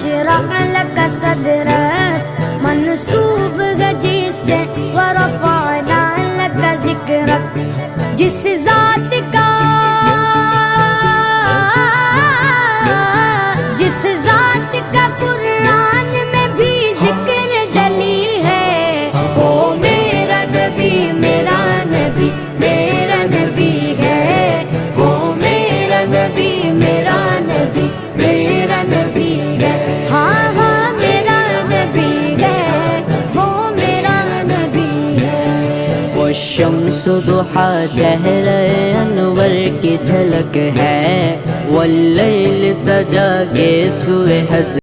नशरह luck सदरक मनसूब जिससे व रफ़अना luck ज़िक्रक। जिस ज़ात का कुरान में भी जिक्र जली है, वो मेरा नबी मेरा नबी मेरा नबी है। वो मेरा नबी मेरा नबी मेरा नबी है। हाँ हाँ मेरा नबी है, वो मेरा नबी है। वो शम्स दुहा चेहरे अनवर की झलक है, वल्लैल सजा के सुए हज़रत